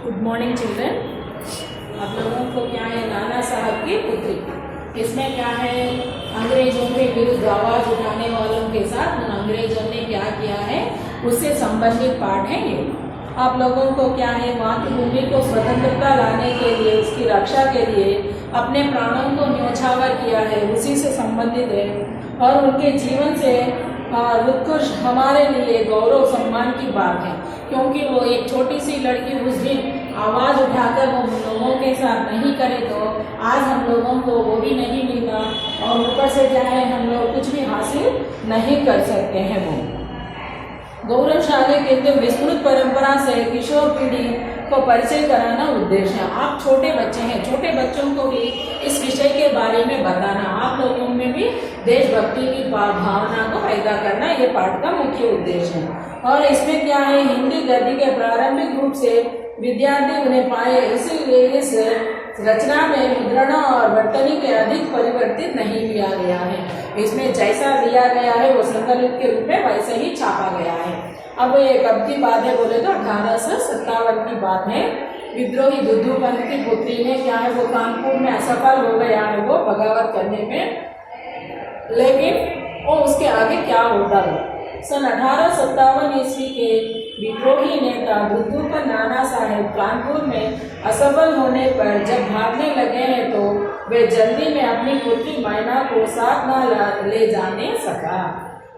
Good morning children. आप लोगों को क्या है, नाना साहब की पुत्री, इसमें क्या है, अंग्रेजों के विरुद्ध आवाज उठाने वालों के साथ उन अंग्रेजों ने क्या किया है उससे संबंधित पाठ है ये। आप लोगों को क्या है, मातृभूमि को स्वतंत्रता लाने के लिए, उसकी रक्षा के लिए अपने प्राणों को न्योछावर किया है, उसी से संबंधित है। और उनके जीवन से उत्कृष्ट हमारे लिए गौरव सम्मान की बात है, क्योंकि वो एक छोटी सी लड़की उस दिन आवाज़ उठाकर वो हम लोगों के साथ नहीं करे तो आज हम लोगों को वो भी नहीं मिलता, और ऊपर से क्या है, हम लोग कुछ भी हासिल नहीं कर सकते हैं। वो गौरवशाली कहते विस्तृत परंपरा से किशोर पीढ़ी को परिचय कराना उद्देश्य है। आप छोटे बच्चे हैं, छोटे बच्चों को भी इस विषय के बारे में बताना, आप लोगों में भी देशभक्ति की भावना को पैदा करना, ये पाठ का मुख्य उद्देश्य है। और इसमें क्या है, हिंदी गद्य के प्रारंभिक रूप से विद्यार्थी उन्हें पाए, इसीलिए इस रचना में मुद्रण और वर्तनी के अधिक परिवर्तित नहीं लिया गया है। इसमें जैसा दिया गया है वो संकलित के रूप में वैसे ही छापा गया है। अब ये कब की बात है बोले तो 1857 की बात है। विद्रोही दुद्दू पंत की पुत्री ने क्या है, वो कानपुर में असफल हो गया है वो बगावत करने में, लेकिन वो उसके आगे क्या होता है। सन 1857 ईस्वी के विद्रोही नेता दुद्दूपंत नाना साहेब कानपुर में असफल होने पर जब भागने लगे हैं तो वे जल्दी में अपनी पुत्री मैना को साथ न ले जाने सका,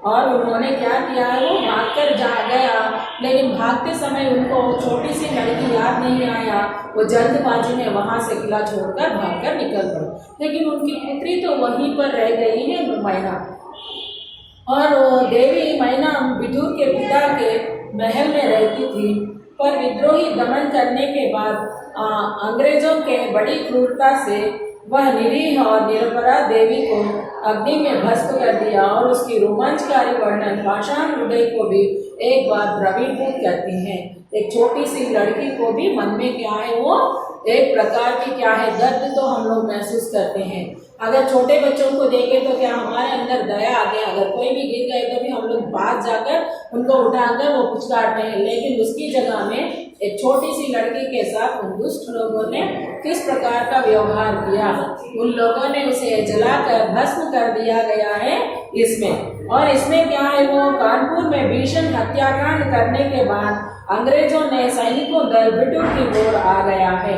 और उन्होंने क्या किया है, वो भागकर जा गया, लेकिन भागते समय उनको छोटी सी लड़की याद नहीं आया। वो जल्दबाजी में वहां से किला छोड़कर भागकर निकल पड़े, लेकिन उनकी पुत्री तो वहीं पर रह गई है मैना। और देवी मैना विदुर के पिता के महल में रहती थी, पर विद्रोही दमन करने के बाद अंग्रेजों के बड़ी क्रूरता से वह निरीह और निरपराध देवी को अग्नि में भस्म कर दिया, और उसकी रोमांचकारी वर्णन पाषाण हृदय को भी एक बार द्रवीभूत करती है। एक छोटी सी लड़की को भी मन में क्या है, वो एक प्रकार की क्या है, दर्द तो हम लोग महसूस करते हैं। अगर छोटे बच्चों को देखें तो क्या हमारे अंदर दया आ गया, अगर कोई भी गिर गए तो भी हम लोग पास जाकर उनको उठाकर वो पुचकारते हैं, लेकिन उसकी जगह में एक छोटी सी लड़की के साथ उन दुष्ट लोगों ने किस प्रकार का व्यवहार किया। उन लोगों ने उसे जलाकर भस्म कर दिया गया है इसमें। और इसमें क्या है, वो कानपुर में भीषण हत्याकांड करने के बाद अंग्रेजों ने सैनिकों दल बिटूर की ओर आ गया है।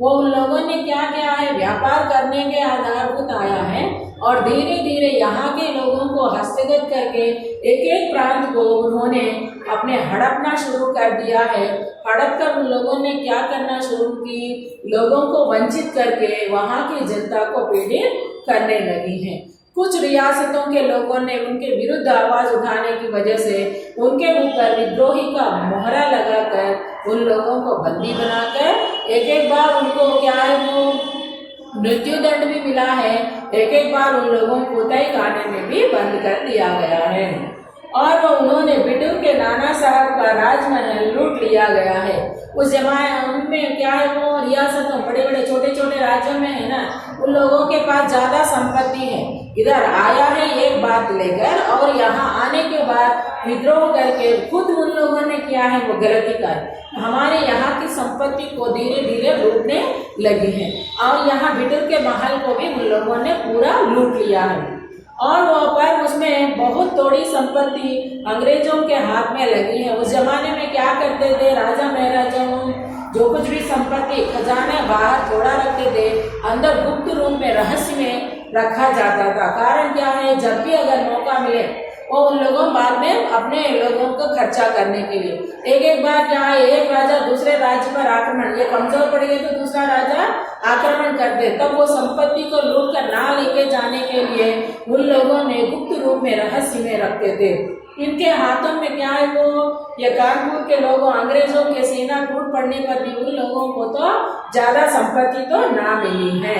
वो उन लोगों ने क्या किया है, व्यापार करने के आधारभूत आया है, और धीरे धीरे यहाँ के लोगों को हस्तगत करके एक एक प्रांत को उन्होंने अपने हड़पना शुरू कर दिया है। हड़प कर उन लोगों ने क्या करना शुरू की, लोगों को वंचित करके वहाँ की जनता को पीड़ित करने लगी हैं। कुछ रियासतों के लोगों ने उनके विरुद्ध आवाज उठाने की वजह से उनके ऊपर विद्रोही का मोहरा लगाकर उन लोगों को बंदी बनाकर एक एक बार उनको क्या है, वो मृत्यु दंड भी मिला है, एक एक बार उन लोगों को तय खाने में भी बंद कर दिया गया है। और वो उन्होंने बिटूर के नाना साहब का राजमहल लूट लिया गया है। उस जमाने उनमें क्या है, वो रियासतों बड़े बड़े छोटे छोटे राज्यों में है ना, उन लोगों के पास ज्यादा संपत्ति है। इधर आया है एक बात लेकर, और यहाँ आने के बाद विद्रोह करके खुद उन लोगों ने क्या है, वो गलती कर हमारे यहाँ की संपत्ति को धीरे धीरे लूटने लगी है, और यहाँ बिटूर के महल को भी उन लोगों ने पूरा लूट लिया है। और वो पर उसमें बहुत थोड़ी संपत्ति अंग्रेजों के हाथ में लगी है। उस जमाने में क्या करते थे, राजा महाराजाओं जो कुछ भी संपत्ति खजाना बाहर थोड़ा रखते थे, अंदर गुप्त रूप में रहस्य में रखा जाता था। कारण क्या है, जब भी अगर मौका मिले वो उन लोगों बाद में अपने लोगों को खर्चा करने के लिए एक एक बार क्या है, एक राजा दूसरे राज्य पर आक्रमण, ये कमजोर पड़ गए तो दूसरा राजा आक्रमण कर दे, तब वो संपत्ति को लूट कर ना लेके जाने के लिए उन लोगों ने गुप्त रूप में रहस्य में रखते थे। इनके हाथों में क्या है, वो ये कानपुर के लोगों अंग्रेजों के सेना टूट पड़ने पर भी उन लोगों को तो ज्यादा संपत्ति तो ना मिली है,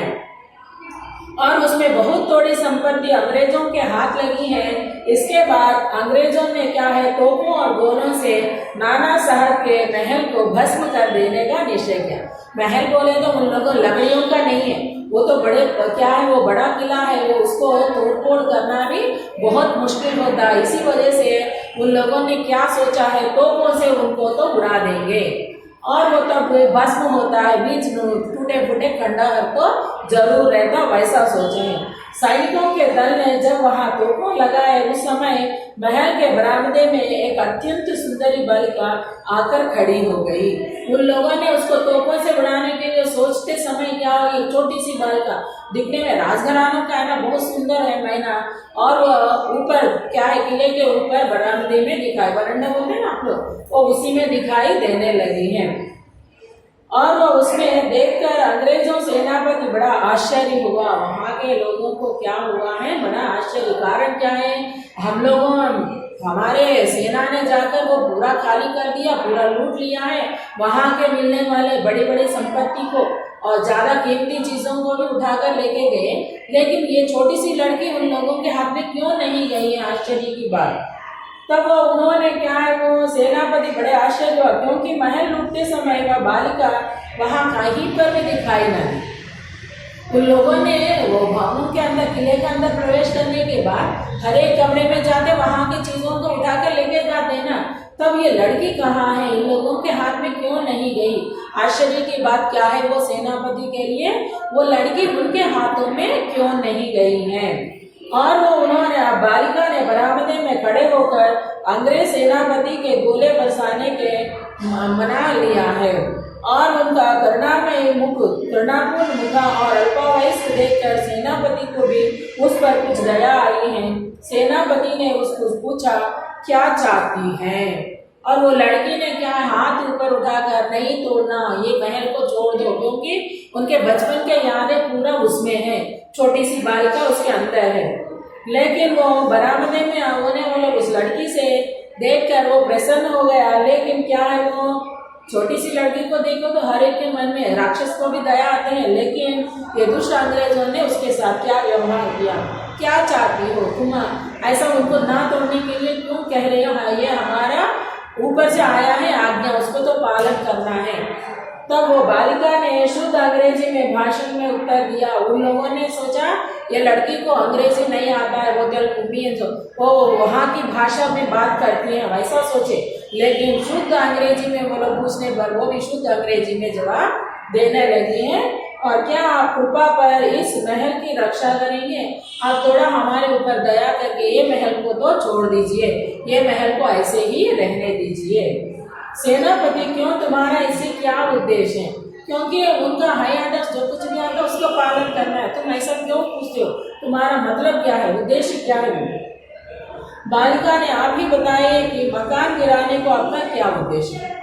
और उसमें बहुत थोड़ी संपत्ति अंग्रेजों के हाथ लगी है। इसके बाद अंग्रेजों ने क्या है, तोपों और गोलों से नाना साहब के महल को भस्म कर देने का निश्चय किया। महल बोले तो उन लोगों लकड़ियों का नहीं है, वो तो बड़े क्या है, वो बड़ा किला है, वो उसको तोड़फोड़ करना भी बहुत मुश्किल होता है। इसी वजह से उन लोगों ने क्या सोचा है, तोपों से उनको तो उड़ा देंगे और वो तब भस्म होता है, बीच टूटे फूटे खंडहर तो जरूर रहता, वैसा सोचे हैं। सैनिकों के दल ने जब वहां तोपों लगाए, उस समय महल के बरामदे में एक अत्यंत सुंदरी बालिका आकर खड़ी हो गई। उन लोगों ने उसको तोपों से उड़ाने के लिए सोचते समय क्या हुई, छोटी सी बालिका दिखने में राजघरानों का है ना, बहुत सुंदर है मैना, और ऊपर क्या है, किले के ऊपर बरामदे में दिखाई, बरंडा बोलते हैं ना आप लोग, वो उसी में दिखाई देने लगी है। और वो उसमें देखकर अंग्रेजों सेनापति बड़ा आश्चर्य हुआ। वहां के लोगों को क्या हुआ है, बड़ा आश्चर्य। कारण क्या है, हम लोगों हमारे सेना ने जाकर वो पूरा खाली कर दिया, पूरा लूट लिया है, वहां के मिलने वाले बड़ी बड़ी संपत्ति को और ज्यादा कीमती चीजों को भी उठाकर लेके गए, लेकिन ये छोटी सी लड़की उन लोगों के हाथ में क्यों नहीं गई है, आश्चर्य की बात। तब वो उन्होंने क्या है, वो सेनापति बड़े आश्चर्य हुआ, क्योंकि महल लूटते समय वह बालिका वहां कहीं पर भी दिखाई न दी। उन लोगों ने वो भवन के अंदर, किले के अंदर प्रवेश करने के बाद हर एक कमरे में जाते, वहां की चीजों को उठाकर लेके जाते ना, तब ये लड़की कहाँ है, इन लोगों के हाथ में क्यों नहीं गई। आश्चर्य की बात क्या है, वो सेनापति के लिए वो लड़की उनके हाथों में क्यों नहीं गई है। और वो उन्होंने बालिका ने बरामदे में खड़े होकर अंग्रेज सेनापति के गोले बरसाने के मना लिया है, और उनका करुणापूर्ण मुखा और अल्पावयस्क देखकर सेनापति को भी उस पर कुछ दया आई है। सेनापति ने उसको पूछा, क्या चाहती है, और वो लड़की ने क्या हाथ ऊपर उठाकर, नहीं तोड़ना, ये महल को छोड़ दो, क्योंकि उनके बचपन के यादें पूरा उसमें है, छोटी सी बालिका उसके अंदर है। लेकिन वो बरामदे में होने वाले उस लड़की से देखकर वो प्रसन्न हो गया, लेकिन क्या है, वो छोटी सी लड़की को देखो तो हर एक के मन में राक्षस को भी दया आते हैं, लेकिन ये दुष्ट अंग्रेजों ने उसके साथ क्या व्यवहार किया। क्या चाहती हो तुम, ऐसा उनको ना तोड़ने के लिए क्यों कह रहे हो, ये हमारा ऊपर से आया है आज्ञा, उसको तो पालन करना है। तब वो बालिका ने शुद्ध अंग्रेजी में भाषण में उत्तर दिया। उन लोगों ने सोचा ये लड़की को अंग्रेजी नहीं आता है, वो तेलुगु वो वहाँ की भाषा में बात करती है, वैसा सोचे, लेकिन शुद्ध अंग्रेजी में वो लोग पूछने पर वो भी शुद्ध अंग्रेजी में जवाब देने लगी हैं। और क्या आप कृपा पर इस महल की रक्षा करेंगे, आप थोड़ा हमारे ऊपर दया करके ये महल को तो छोड़ दीजिए, ये महल को ऐसे ही रहने दीजिए। सेनापति, क्यों, तुम्हारा इससे क्या उद्देश्य है, क्योंकि उनका है आदर्श, जो कुछ भी आता है उसका पालन करना है, तुम ऐसा क्यों पूछते हो, तुम्हारा मतलब क्या है, उद्देश्य क्या है। बालिका ने आप ही बताइए कि मकान गिराने को आपका क्या उद्देश्य है।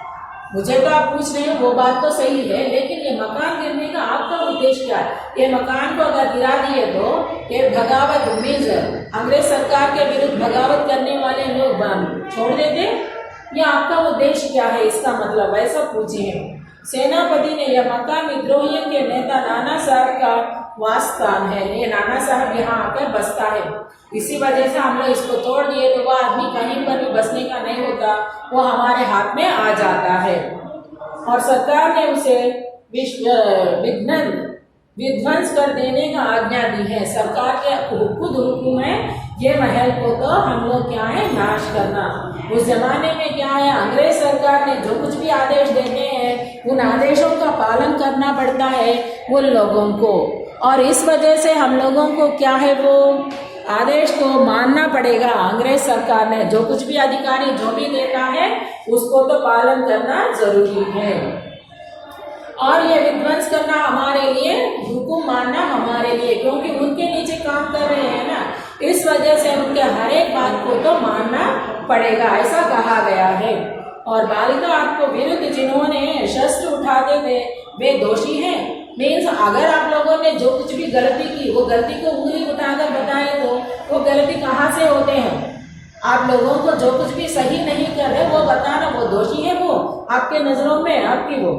मुझे तो आप पूछ रहे हैं, वो बात तो सही है, लेकिन ये मकान गिरने का आपका उद्देश्य क्या है। ये मकान को अगर गिरा दिए तो ये बगावत मीन्स अंग्रेज सरकार के विरुद्ध बगावत करने वाले लोग छोड़ देते, ये आपका उद्देश्य क्या है, इसका मतलब ऐसा पूछे हैं। सेनापति ने यह मकान विद्रोहियों के नेता नाना साहब का वासस्थान है, ये नाना साहब यहाँ आकर बसता है, इसी वजह से हम लोग इसको तोड़ दिए तो वह आदमी कहीं पर भी बसने का नहीं होता, वो हमारे हाथ में आ जाता है। और सरकार ने उसे विध्वंस कर देने का आज्ञा दी है। सरकार के खुद हुक्म है ये महल को तो हम लोग क्या है, नाश करना। उस जमाने में क्या है, अंग्रेज सरकार ने जो कुछ भी आदेश देते हैं उन आदेशों का पालन करना पड़ता है उन लोगों को, और इस वजह से हम लोगों को क्या है, वो आदेश को मानना पड़ेगा। अंग्रेज सरकार ने जो कुछ भी अधिकारी जो भी देता है उसको तो पालन करना जरूरी है, और ये विध्वंस करना हमारे लिए, हुक्म मानना हमारे लिए, क्योंकि उनके नीचे काम कर रहे हैं ना, इस वजह से उनके हर एक बात को तो मानना पड़ेगा, ऐसा कहा गया है। और बालिका आपको विरुद्ध जिन्होंने शस्त्र उठाते थे वे दोषी हैं। मीन्स अगर आप लोगों ने जो कुछ भी गलती की, वो गलती को उंगली उठाकर बताए तो वो गलती कहाँ से होते हैं। आप लोगों को जो कुछ भी सही नहीं कर रहे वो बताना, वो दोषी है, वो आपके नजरों में आपकी वो,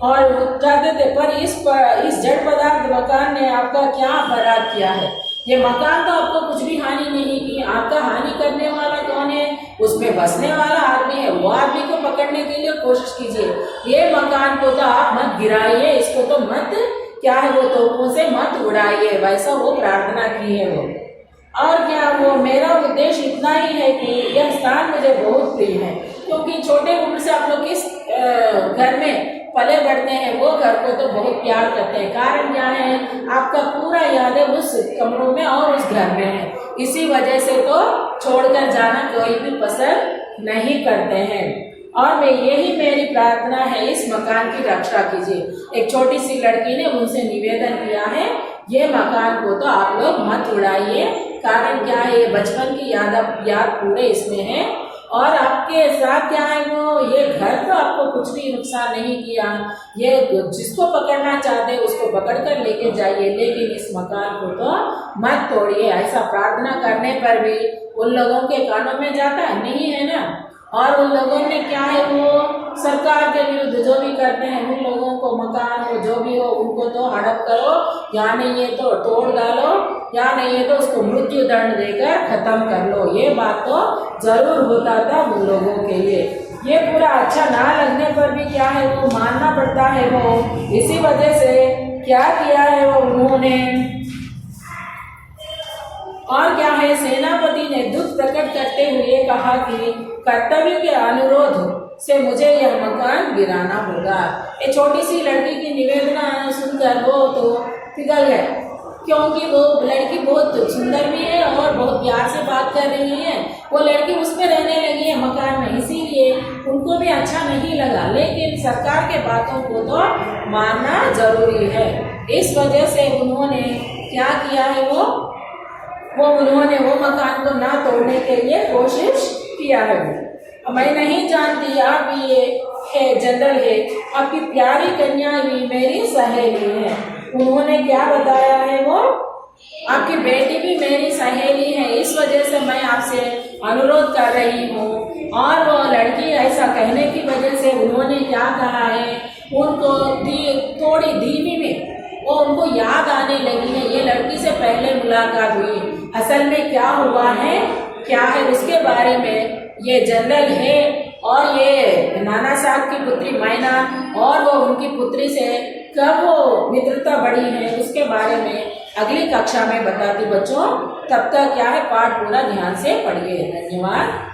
और चाहते थे। पर इस जड़ पदार्थ मकान ने आपका क्या अपराध किया है। ये मकान तो आपको कुछ भी हानि नहीं की, आपका हानि करने वाला कौन है, उसमें बसने वाला आदमी है, वो आदमी को पकड़ने के लिए कोशिश कीजिए। ये मकान को तो आप मत गिराइए, इसको तो मत क्या है वो तोपों से मत उड़ाइए, वैसा वो प्रार्थना की है वो। और क्या वो मेरा उद्देश्य इतना ही है कि यह स्थान मुझे बहुत प्रिय है, क्योंकि छोटे उम्र से आप लोग किस घर में पले बढ़ते हैं वो घर को तो बहुत प्यार करते हैं। कारण क्या है, आपका पूरा यादें उस कमरों में और उस घर में है, इसी वजह से तो छोड़कर जाना कोई भी पसंद नहीं करते हैं। और मैं यही मेरी प्रार्थना है, इस मकान की रक्षा कीजिए। एक छोटी सी लड़की ने उनसे निवेदन किया है, ये मकान को तो आप लोग मत उड़ाइए। कारण क्या है, ये बचपन की याद पूरे इसमें है। और आपके साथ क्या है वो, ये घर तो आपको कुछ भी नुकसान नहीं किया, ये जिसको पकड़ना चाहते उसको पकड़ कर लेके जाइए, लेकिन इस मकान को तो मत तोड़िए। ऐसा प्रार्थना करने पर भी उन लोगों के कानों में जाता नहीं है ना। और उन लोगों ने क्या है वो सरकार के विरुद्ध जो भी करते हैं, उन लोगों को मकान हो जो भी हो उनको तो हड़प करो, या नहीं ये तो तोड़ डालो, या नहीं ये तो उसको मृत्यु दंड देकर खत्म कर लो। ये बात तो जरूर होता था उन लोगों के लिए। ये पूरा अच्छा ना लगने पर भी क्या है वो मानना पड़ता है वो। इसी वजह से क्या किया है वो उन्होंने, और क्या है, सेनापति ने दुख प्रकट करते हुए कहा कि कर्तव्य के अनुरोध से मुझे यह मकान गिराना होगा। ये छोटी सी लड़की की निवेदना सुनकर वो तो पिघल गए, क्योंकि वो लड़की बहुत सुंदर भी है और बहुत प्यार से बात कर रही है। वो लड़की उस पर रहने लगी है मकान में, इसीलिए उनको भी अच्छा नहीं लगा। लेकिन सरकार के बातों को तो मानना जरूरी है। इस वजह से उन्होंने क्या किया है उन्होंने वो मकान को ना तोड़ने के लिए कोशिश किया है। मैं नहीं जानती, आप ये है जनरल है, आपकी प्यारी कन्या भी मेरी सहेली है। उन्होंने क्या बताया है वो, आपकी बेटी भी मेरी सहेली है, इस वजह से मैं आपसे अनुरोध कर रही हूँ। और वो लड़की ऐसा कहने की वजह से उन्होंने क्या कहा है, उनको थोड़ी धीमी में वो उनको याद आने लगी है, ये लड़की से पहले मुलाकात हुई, असल में क्या हुआ है क्या है उसके बारे में ये जनरल है। और ये नाना साहब की पुत्री मैना और वो उनकी पुत्री से कब वो मित्रता बढ़ी है उसके बारे में अगली कक्षा में बताती बच्चों। तब तक क्या है, पाठ पूरा ध्यान से पढ़िए। धन्यवाद।